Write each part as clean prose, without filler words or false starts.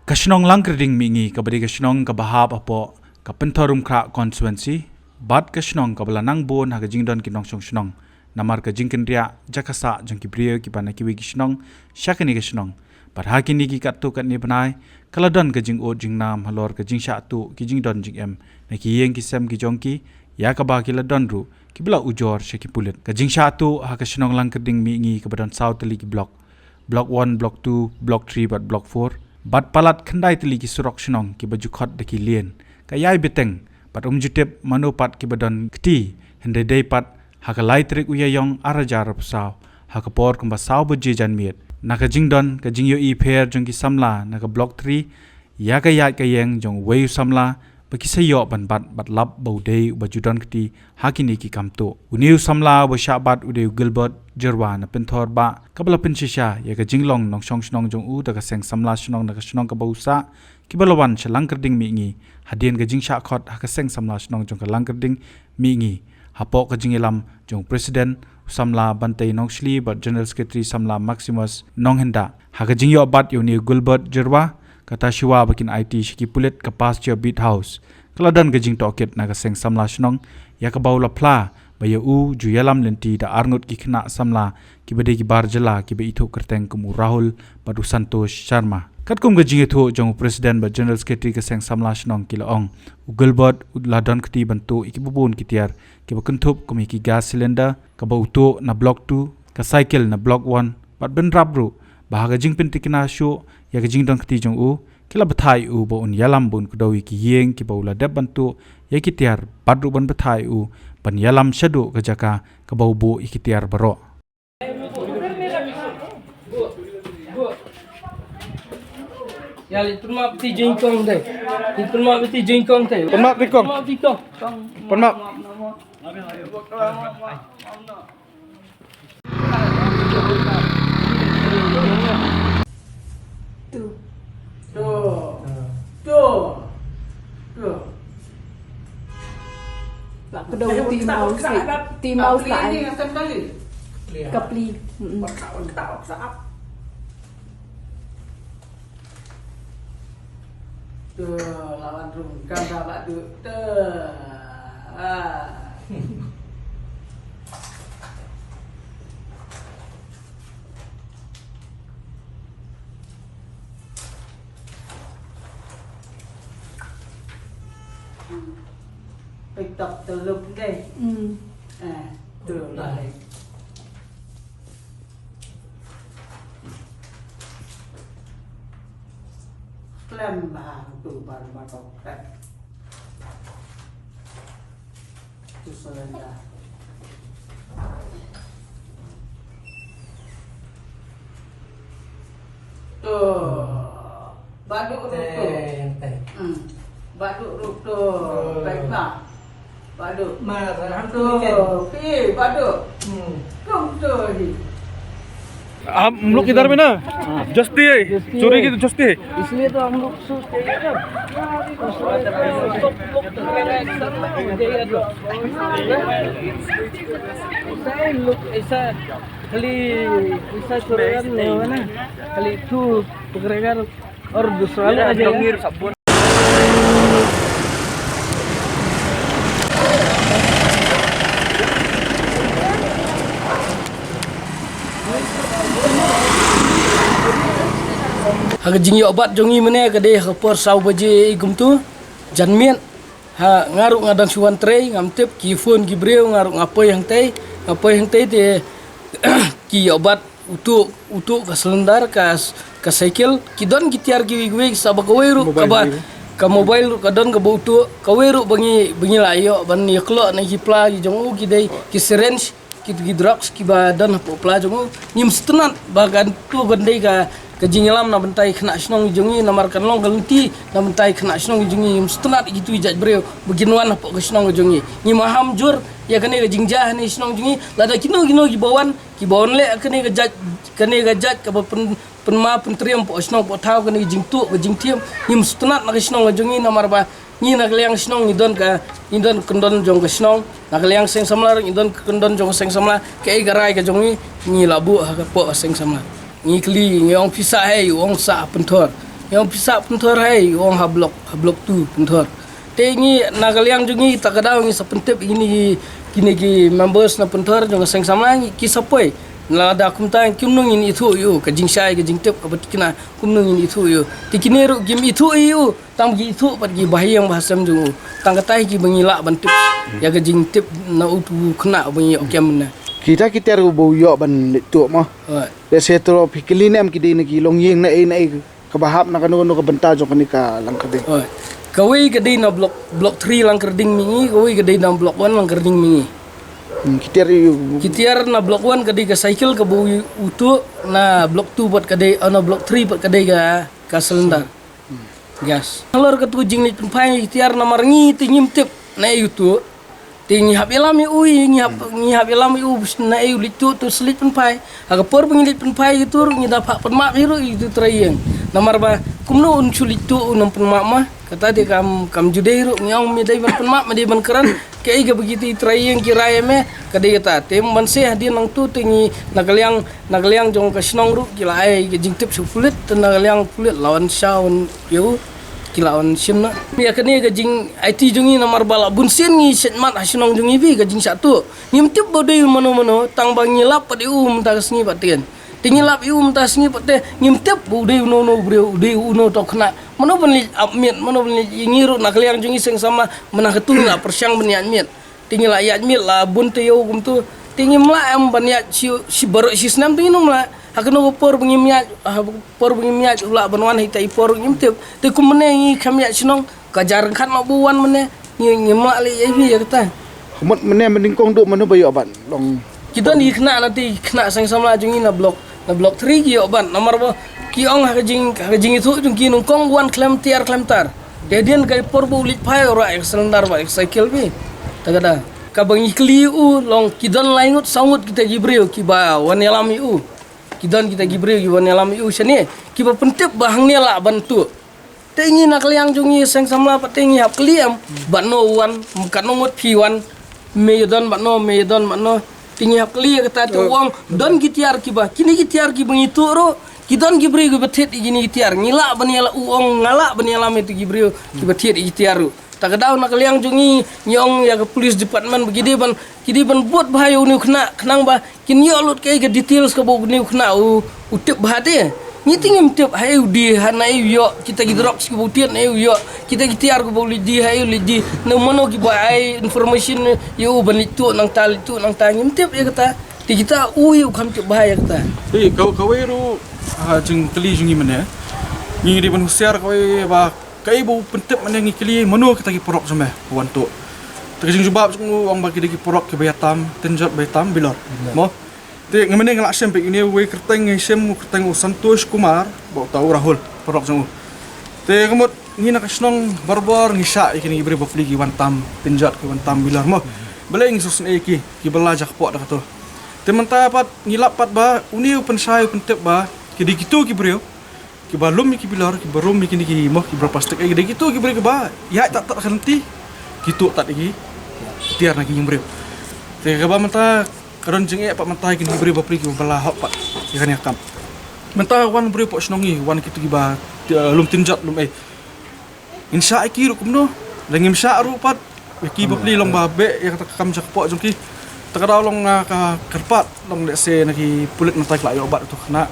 Kashnong langkerding mingi kabadi kashnong kabahap apo kapenthorum kra constituency bat kashnong kabala nang bon haga jingdon kinong shnong namar ka jingkendria jakasa jangki brio ki bana ki wishnong shakani kashnong bat hakini ki kattu kat ni banai kaladon ka jing o jing nam halor ka jing sha tu ki jingdon jing em na ki yeng ki sem ki jongki ya ka ba ki ladon ru ki bla ujor shaki pulit ka jing sha tu ha kashnong langkerding mingi kabadon south li ki block 1 block 2 block 3 bat block 4 bat palat khandai tili ki surok shnong ki bajukhot de ki lien ka yai beteng pat jutep manupat ki badon kti hende dei pat hakalai trik uyayong arajar saw hakapor kumba saw buje janmiet naka jingdon ka jingyo I pher jong ki samla naka block 3 ya ka yat ka yeng jong wei samla baki sayo ban bat lab baude bajudon kti hakini ki kamto uniu samla bo shabat ude gilbert jerwa na penthor ba kabla pinshisha ya ka jinglong nong shong shnong jong u daga seng samla shnong na ka shnong ka bausa ki balawan chalang kerding mi ngi hadien ka jingsha khot ha ka seng samla shnong jong ka lang kerding mi ngi hapo ka jingilam jong president samla bantai nong shli ba general secretary samla maximus nong henda ha ka jingyo bat uniu gilbert jerwa kata shiwa bakin IT shiki pulit ka pasture beat house kaladan gajing toket naga seng samla shnong ya ka baula pla baya u juyalam lenti da arngut ki khna samla ki bade ki barjala ki be itho kerteng kumu rahul badu santosh sharma katkum gajing etho jong president ba general secretary ka seng samla shnong ki laong ugelbot udladon kti bantu iki bubun ki tiar ki ba kentup kumi ki gas cylinder ka ba uto na block 2 ka cycle na block 1 bat ben rabru bahaga jing pentikina shu ya jing dong kti jong u kila bathai u bo un yalam bun kudawi ki yeng ki baula deb bantu ya ki tiar badru ban bathai u ban yalam shadu ka jaka ka bau bu ikitiar baro ya litma ti jingkong dai litma ti jingkong dai penmak tikong penmak Bạn có đầu tìm máu lại cặp ly lawan rungkan dapat duk tập từ lúc đây từ lại làm bà từ bàn bà đọc đấy từ sau lên ra bà đụng rụt đánh bà Waduh, waduh, komtori. हम लोग किधर में ना जस्ती है चोरी की तो जस्ती है इसलिए तो हम लोग सोचते हैं saya look ऐसा खाली ऐसा चोरेगा नहीं होगा ना खाली तू पकड़ेगा और दूसरा वाला आ जाएगा Haga jingi obat jongi mene kade hapor saw baje igum tu janmian ha ngaruk ngadang suan trei ngamtep ki phone ki breu ngaruk ngapoy hang tei te ki obat utu ka selendar ka cycle ki don ki tiar ki we sabak weru ka mobile ka don ka butu ka weru bangi layo ban yaklo na hipla ki jongu ki dei ki syringe ki drugs ki ba don hapo pla jongu nim stenan bagan tu gandei ka jingilam na bentai kena snong jungi na markan long galenti na bentai kena snong jungi mstenat gitu ijat breu beginwan apa ke snong jungi ni maham jur ya kene ka jingjah ni snong jungi lada kino ki bawan le kene ka jat ka penma pentriam po snong po thau kene jingtu ka jingtiam ni mstenat na snong jungi na marba ni na kliang snong ni don kendon jong ka snong na kliang seng samlar ni don kendon jong seng samla ke garai ka jungi ni labu ha ka po seng samla ngikli ngeong pisa hey ong sa pentor yang pisak pentor hai orang ha blok tu pentor te ngi nagaliang jungi takadau ngi sapentep ini kini ki members na pentor jong seng sama ngi ki sapoi la da kumta kimnung ini itu yu ka jingsai ka jingtep ka batikina kumnung ini itu yu tikini ru gim itu yu tang gi itu pat gi bahayang bahasam jungu tang katai ki bangila bantup ya ka jingtep na utu kena bangi okem na Kita ru bau yo ban tu mah. De setro pikilin em kidi ni ki long ying na kabahap na kanu ka benta jo kanika lang kadi. Kawai gede na blok 3 lang kerding mingi, kawai gede na blok 1 lang kerding mingi. Kitiar na blok 1 gede ka cycle ka bau utu na blok 2 buat gede na blok 3 buat gede ka selendar. Gas. Kalau ka tu jinglit pai kitiar na marangi tingim tip na utu. Tingi hab ilami ui ngihap ilami u na eu litu tu selit pun pai aga por pengilit pun pai itu ngi dapat penmak biru itu trayeng namar ba kumno un sulitu unam penmak mah kata dia kam judeiru nyong mi dai ban penmak ma dia ban keran ke iga begitu trayeng kiraya me kade kata tem ban seh dia nang tu tingi nagaliang jong ka snong ru kila ai ke jingtip su fulit nagaliang fulit lawan shaun yo kilawan simna ya kene gajing IT jungi namar bala bunsin ngi setmat hasinong jungi bi gajing satu ngimtip bodai mano tang bang ngilap padi tas ngi paten tingilap tas ngi pate ngimtip bodai no bodai uno to kena mano benli apmiet mano benli ngiru nakliang jungi seng sama menah ketung la persyang beniat miet tingila ayat miet la bun te yo gumtu tingim la am baniat si baru si senam tinginum la hakno por bengimiat ulah banwan hitai por ngimtip te kumene kamiat sinong kajar kan ma buwan mene ngimla li ebi ya kata Humot mene meningkong duk manu bayo ban long kita ni kena nanti kena sang sama jungi na blok 3 ki oban nomor ba ki ong hajing itu jung ki nung kong wan klem tar dedian kai por bu lit pai ora selendar ba cycle bi tagada kabangi kliu long kidon laingut sangut kita gibreu ki ba wan yalami u kidan kita gibreu giban alam u sini kiba pentip bahang ni la bantu tengi nak liang jungi seng samla patengi hap kliam banno wan kan nomot piwan medan banno tingi hap kli kata tu wang don gitiar kiba kini gitiar ki bengitu ro kidan gibreu gibatet igini gitiar ngila bani ala uong ngala bani alam itu gibreu gibatet gitiar tak kadau nak liang jungi nyong ya ke police department begini ban kidi ban buat bahaya uni kenang ba kin yo lut ke details ke bau ni kena utip bahade ni tingim tip hayu di hana yo kita gi drop ke bau tian yo kita gitiar ke bau di hayu di no mono ki ba ai information yo ban itu nang tangim tip ya kata ti kita kam tip bahaya kata kau ru jeng keli jungi mana ni di ban husiar kau ba kai bu pentep mana ngi keli manu kita gi porok sampai wantu terjing jubab sungu ang bagi dagi porok ke bayatam tenjat bayatam bilor mo te ngamene ngala sem pe ini we kerteng sem kerteng Santosh Kumar bau tahu Rahul porok sungu te kemut ngi nak snong barbar ngi sya ikini ibri bafli gi wantam tenjat ke wantam bilor mo beleng sus ki belajak pok dak tu te menta pat ngilap pat ba uni pensai pentep ba ki digitu ki brio ki balum ki bilar ki barum ki ni moh ki berapa stek ai gitu ki beri ke ba ya tak henti gitu tak lagi tiar nak yang beri te ke ba menta karon jeng pak menta ki beri ba pri ki bala hok pak ikan yakam menta wan beri pok snongi wan kitu ki ba lum tinjat lum insya ki rukum no lengim sya ru pat ki ba pri long ba be ya tak kam jak pok jong ki tak ada long ka kerpat long se naki pulit menta la yo obat tu kena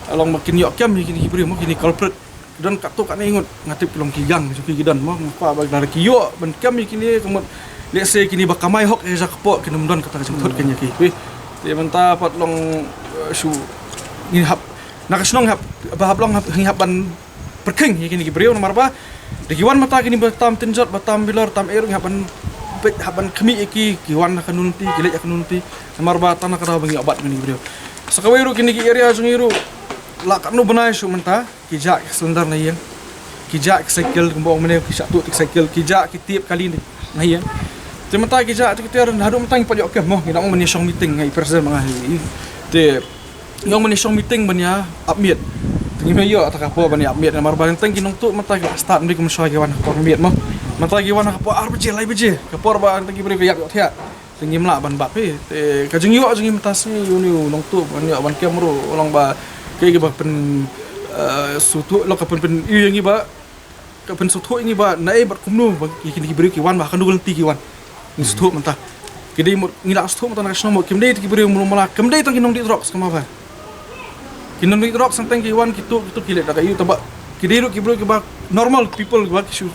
along makin yok kiam kini beri mo kini culprit dan katuk kan ingut ngatip kilong kigang suki gidan mo apa bag dari kiyo ben kiam kini kemudian let's say kini bakamai hok esa kepok kini mudon kata jemput kenya ki te menta pat long su ni hap nakasnong hap bahap long hap ban perking kini beri nomor apa dikiwan mata kini batam tenjot batam bilor tam air haban kemi iki kiwan akan nunti gilek akan nunti nomor ba tanah kada bangi obat kini beri sakawiru kini ki area jungiru la kanu benai su menta kijak selendar na yang kijak cycle kembang mene kijak tu cycle kijak tiap kali ni na yang te menta kijak kita hadu mentang pajak ke moh ngidang meni song meeting ngai presiden mangai te ngong meni song meeting banya upmit tingi me yo ataka po banya upmit mar bareng tang kinong tu menta la start ndi kum shoy gewan por miet moh menta gewan po arbje lai beje ke por ba tang beri yak yo thia tingi mla ban bap te kajeng yo jeng mentas ni uni nong tu banya ban kemru ulang ba kaya ba pen sutu lo kapan pen yang iba kapan sutu ini ba nae bat kumnu ba kini kibri kiwan ba kan dugul ti kiwan ni sutu manta kidi mo ngila sutu manta nak snomo kimdei ti kibri mo mala kimdei tang kinong di drops kama ba kinong di drops sang tang kiwan kitu kile daga yu taba kidi ru kibri kiba normal people ba kisu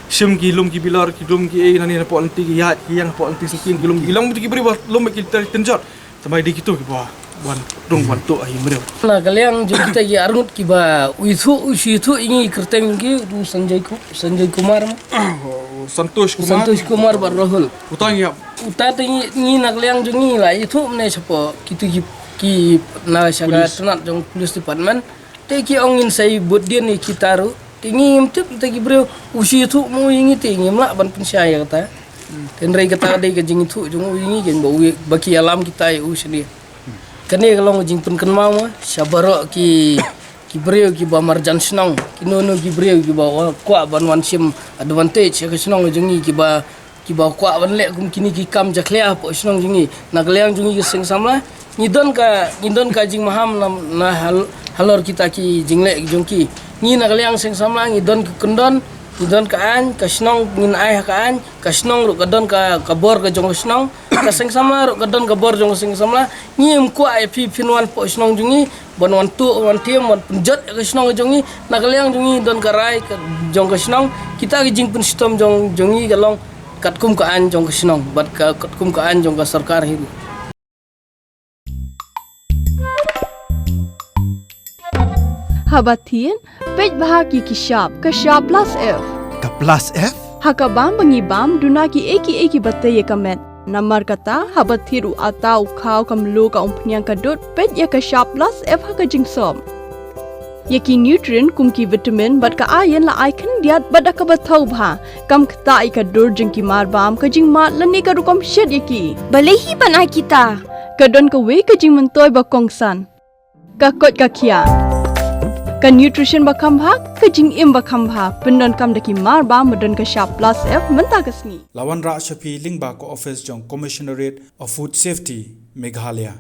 sim kilum ki bilar kilum ki nani na po anti ki ya yang po anti saking kilum ilang ti kibri ba lom ki tenjot sampai di kitu kiba wan dong wan tu ai mreu Nah, kalian jadi kita ya arut kiba uitu ini kerteng ki Sanjay Kumar Santosh Kumar Santosh Kumar Barrahul. utang ya Uta ni nak liang jungi lah itu mene siapa kitu ki na saga tenat jong police department te ki ongin sai buat dia ni kitaru tingi mtip te ki bro uitu mu ingi tingi mla ban pensaya kata tenrai kata dai ke jing itu jong ingi gen baki alam kita ya usni kani kalau ngajing pun kenal mah sabaro ki breu ki ba marjan senang ki nono ki breu ki ba kwa ban wan sim advantage ka senang jungi ki ba kwa ban le kum kini ki kam jaklia po senang jungi nagleang jungi ki sing samla ngidon ka jing maham na halor kita ki jingle jongki ni nagleang sing samla ngidon ki kendon idon kaan kasnong ngin ai kaan kasnong ru kadon ka kabor ka jong kasnong kaseng sama ru kadon kabor jong sing sama ngim ku ai pi pinwan po snong jungi bon wan tu wan tiem wan penjot kasnong jungi nakaliang jungi don ka rai ka jong kasnong kita ki jing pun sistem jong jungi galong katkum kaan jong kasnong bat ka katkum kaan jong ka sarkar hiru Habatin, pej bahagi kishab, kashab plus F. Ka plus F? Hakabam bangibam, dunaki eki batay kamet. Namar kata, habatiru atau kau kamlu ka umpnyang kadut, pej ya kashab plus F haka jingsom. Yaki nutrient kumki vitamin bat ka ayan la icon diat bat akabatau bha. Kam kata ikadur jingki marbam ka jing mat lani ka rukom shed yaki. Balehi banai kita. Kadon ka we ka jing mentoy bakongsan. Kakot kakia. Ka nutrition bakam bha ka jing im bakam bha pendon kam daki mar ba medon ka sharp plus F menta kasni Lawan Ra Shafi Lingba ko office jong Commissionerate of Food Safety Meghalaya